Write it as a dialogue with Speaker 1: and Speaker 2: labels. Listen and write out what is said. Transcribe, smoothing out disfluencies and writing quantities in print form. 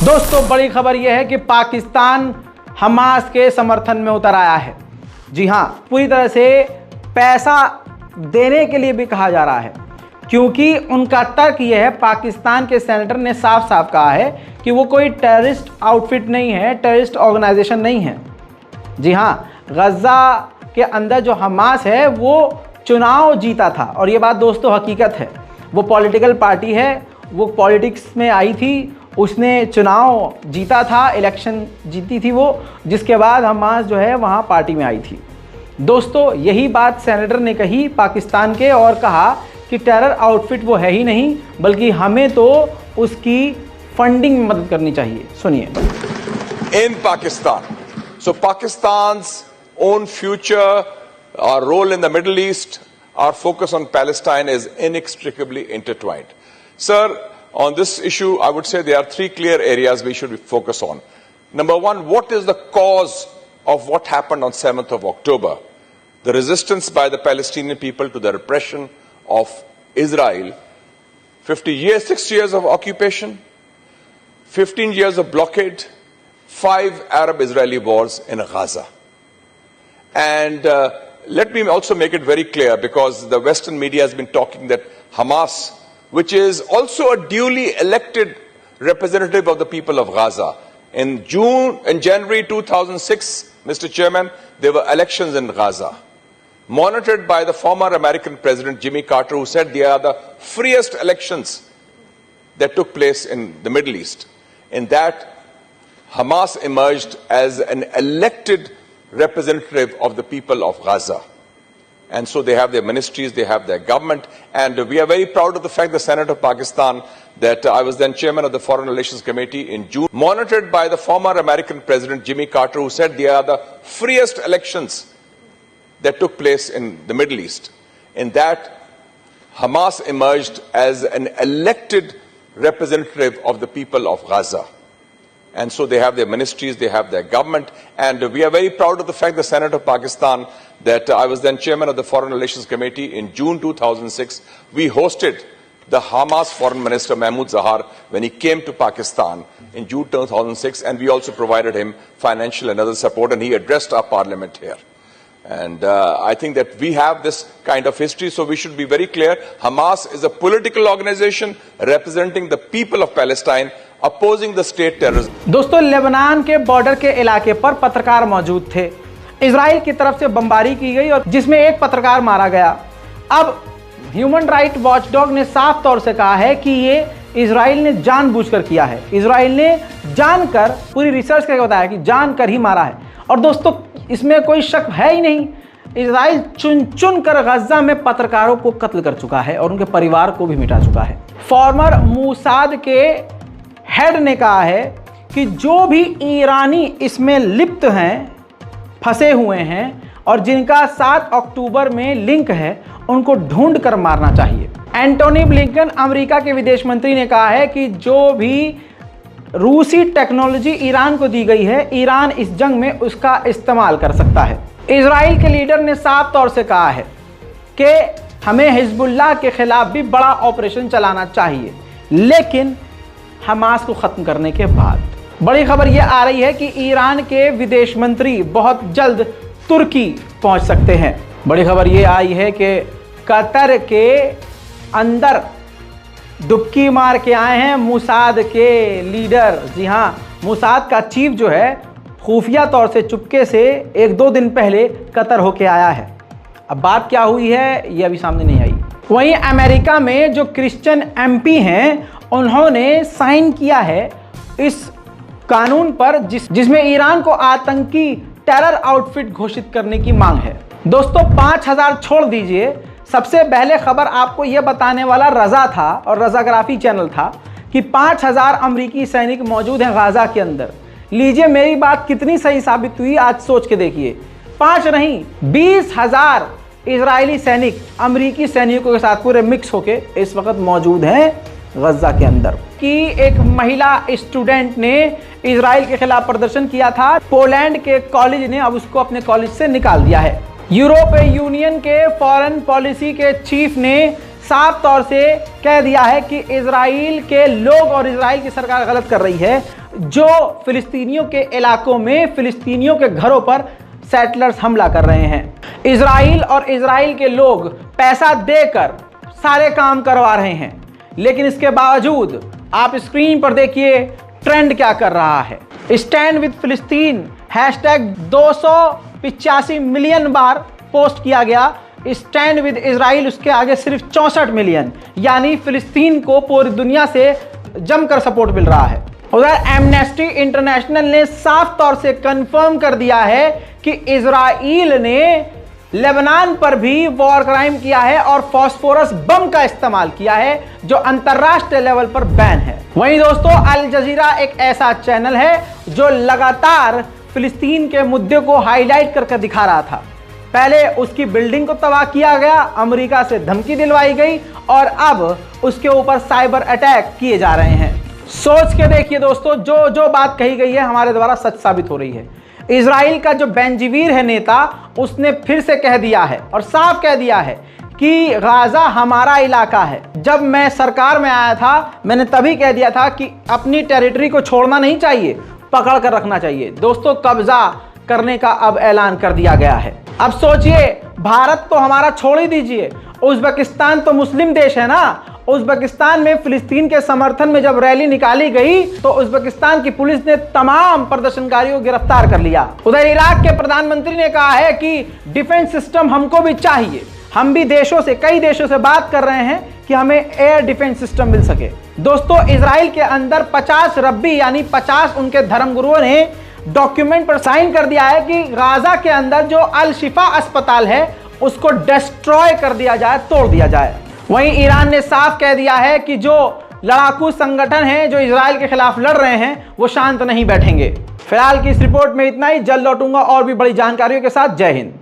Speaker 1: दोस्तों बड़ी खबर यह है कि पाकिस्तान हमास के समर्थन में उतर आया है। जी हां, पूरी तरह से पैसा देने के लिए भी कहा जा रहा है, क्योंकि उनका तर्क यह है, पाकिस्तान के सेनेटर ने साफ साफ कहा है कि वो कोई टेररिस्ट आउटफिट नहीं है, टेररिस्ट ऑर्गेनाइजेशन नहीं है। जी हां, गजा के अंदर जो हमास है वो चुनाव जीता था, और ये बात दोस्तों हकीकत है। वो पॉलिटिकल पार्टी है, वो पॉलिटिक्स में आई थी, उसने चुनाव जीता था, इलेक्शन जीती थी वो, जिसके बाद हमास जो है वहाँ पार्टी में आई थी। दोस्तों यही बात सेनेटर ने कही पाकिस्तान के, और कहा कि टेरर आउटफिट वो है ही नहीं, बल्कि हमें तो उसकी फंडिंग में मदद करनी चाहिए। सुनिए।
Speaker 2: इन पाकिस्तान, सो पाकिस्तान's own future, our role in the Middle East, our focus on Palestine is inextricably intertwined. Sir, on this issue, I would say there are three clear areas we should focus on. Number one, what is the cause of what happened on 7th of October? The resistance by the Palestinian people to the repression of Israel. 50 years, 6 years of occupation, 15 years of blockade, 5 Arab-Israeli wars in Gaza. And let me also make it very clear, because the Western media has been talking that Hamas, which is also a duly elected representative of the people of Gaza. In January 2006, Mr. Chairman, there were elections in Gaza, monitored by the former American President Jimmy Carter, who said they are the freest elections that took place in the Middle East. In that, Hamas emerged as an elected representative of the people of Gaza. And so they have their ministries, they have their government, and we are very proud of the fact, the Senate of Pakistan, that I was then chairman of the Foreign Relations Committee in June, monitored by the former American President Jimmy Carter, who said they are the freest elections that took place in the Middle East. In that, Hamas emerged as an elected representative of the people of Gaza. And so they have their ministries, they have their government, and we are very proud of the fact, the Senate of Pakistan, that I was then chairman of the Foreign Relations Committee in June 2006. We hosted the Hamas Foreign Minister Mahmoud Zahar when he came to Pakistan in June 2006, and we also provided him financial and other support, and he addressed our parliament here. And I think that we have this kind of history, so we should be very clear. Hamas is a political organization representing the people of Palestine, opposing the state terrorism.
Speaker 1: दोस्तों Lebanon के border के इलाके पर पत्रकार मौजूद थे। Israel की तरफ से बमबारी की गई और जिसमें एक पत्रकार मारा गया। अब ह्यूमन राइट वॉचडॉग ने साफ तौर से कहा है कि ये इजराइल ने जानबूझकर किया है। इजराइल ने जानकर, पूरी रिसर्च करके बताया कि जानकर ही मारा है। और दोस्तों इसमें कोई शक है ही नहीं, इजराइल चुन चुन कर गजा में पत्रकारों को कत्ल कर चुका है और उनके परिवार को भी मिटा चुका है। फॉर्मर मूसाद के हेड ने कहा है कि जो भी ईरानी इसमें लिप्त हैं, फंसे हुए हैं और जिनका 7 अक्टूबर में लिंक है, उनको ढूंढ कर मारना चाहिए। एंटोनी ब्लिंकन अमेरिका के विदेश मंत्री ने कहा है कि जो भी रूसी टेक्नोलॉजी ईरान को दी गई है, ईरान इस जंग में उसका इस्तेमाल कर सकता है। इजराइल के लीडर ने साफ तौर से कहा है कि हमें हिजबुल्लाह के खिलाफ भी बड़ा ऑपरेशन चलाना चाहिए, लेकिन हमास को खत्म करने के बाद। बड़ी खबर यह आ रही है कि ईरान के विदेश मंत्री बहुत जल्द तुर्की पहुंच सकते हैं। बड़ी खबर यह आई है कि कतर के अंदर डुबकी मार के आए हैं मोसाद के लीडर। जी हां, मोसाद का चीफ जो है खुफिया तौर से चुपके से 1-2 दिन पहले कतर होके आया है। अब बात क्या हुई है ये अभी सामने नहीं आई। वहीं अमेरिका में जो क्रिश्चियन एमपी हैं, उन्होंने साइन किया है इस कानून पर जिसमें ईरान को आतंकी टेरर आउटफिट घोषित करने की मांग है। दोस्तों 5000 छोड़ दीजिए, सबसे पहले खबर आपको यह बताने वाला रजा था और रजाग्राफी चैनल था कि 5000 अमेरिकी सैनिक मौजूद हैं गाजा के अंदर। लीजिए मेरी बात कितनी सही साबित हुई, आज सोच के देखिए। 5 नहीं 20,000 इजरायली सैनिक अमेरिकी सैनिकों के साथ पूरे मिक्स होके इस वक्त मौजूद हैं गजा के अंदर। कि एक महिला स्टूडेंट ने इजराइल के खिलाफ प्रदर्शन किया था, पोलैंड के कॉलेज ने अब उसको अपने कॉलेज से निकाल दिया है। यूरोपीय यूनियन के फॉरेन पॉलिसी के चीफ ने साफ तौर से कह दिया है कि इजराइल के लोग और इजराइल की सरकार गलत कर रही है। जो फिलिस्तीनियों के इलाकों में फिलिस्तीनियों के घरों पर सेटलर्स हमला कर रहे हैं। इजराइल और इजराइल के लोग पैसा देकर सारे काम करवा रहे हैं, लेकिन इसके बावजूद आप स्क्रीन पर देखिए ट्रेंड क्या कर रहा है। स्टैंड विद फिलिस्तीन हैशटैग 285 मिलियन बार पोस्ट किया गया। स्टैंड विद इजराइल उसके आगे सिर्फ 64 मिलियन, यानी फिलिस्तीन को पूरी दुनिया से जमकर सपोर्ट मिल रहा है। उधर एमनेस्टी इंटरनेशनल ने साफ तौर से कंफर्म कर दिया है कि इजराइल ने लेबनान पर भी वॉर क्राइम किया है और फास्फोरस बम का इस्तेमाल किया है, जो अंतरराष्ट्रीय लेवल पर बैन है। वहीं दोस्तों, अल जजीरा एक ऐसा चैनल है जो लगातार फिलिस्तीन के मुद्दे को हाईलाइट करके दिखा रहा था। पहले उसकी बिल्डिंग को तबाह किया गया, अमेरिका से धमकी दिलवाई गई और अब उसके ऊपर साइबर अटैक किए जा रहे हैं। सोच के देखिए दोस्तों, जो जो बात कही गई है हमारे द्वारा सच साबित हो रही है। इजराइल का जो बेंजीवीर है नेता, उसने फिर से कह दिया है और साफ कह दिया है कि गाजा हमारा इलाका है। जब मैं सरकार में आया था, मैंने तभी कह दिया था कि अपनी टेरिटरी को छोड़ना नहीं चाहिए, पकड़ कर रखना चाहिए। दोस्तों, कब्जा करने का अब ऐलान कर दिया गया है। अब सोचिए, भारत तो हमारा छोड़ ही दीजिए, उज्बेकिस्तान तो मुस्लिम देश है ना। उज्बेकिस्तान में फिलिस्तीन के समर्थन में जब रैली निकाली गई तो उज्बेकिस्तान की पुलिस ने तमाम प्रदर्शनकारियों को गिरफ्तार कर लिया। उधर इराक के प्रधानमंत्री ने कहा है कि डिफेंस सिस्टम हमको भी चाहिए। हम भी कई देशों से बात कर रहे हैं कि हमें एयर डिफेंस सिस्टम मिल सके। दोस्तों, इजराइल के अंदर 50 रब्बी यानी 50 उनके धर्मगुरुओं ने डॉक्यूमेंट पर साइन कर दिया है कि गाजा के अंदर जो अल शिफा अस्पताल है उसको डिस्ट्रॉय कर दिया जाए, तोड़ दिया जाए। वहीं ईरान ने साफ कह दिया है कि जो लड़ाकू संगठन हैं जो इजराइल के खिलाफ लड़ रहे हैं वो शांत नहीं बैठेंगे। फिलहाल की इस रिपोर्ट में इतना ही। जल्द लौटूंगा और भी बड़ी जानकारियों के साथ। जय हिंद।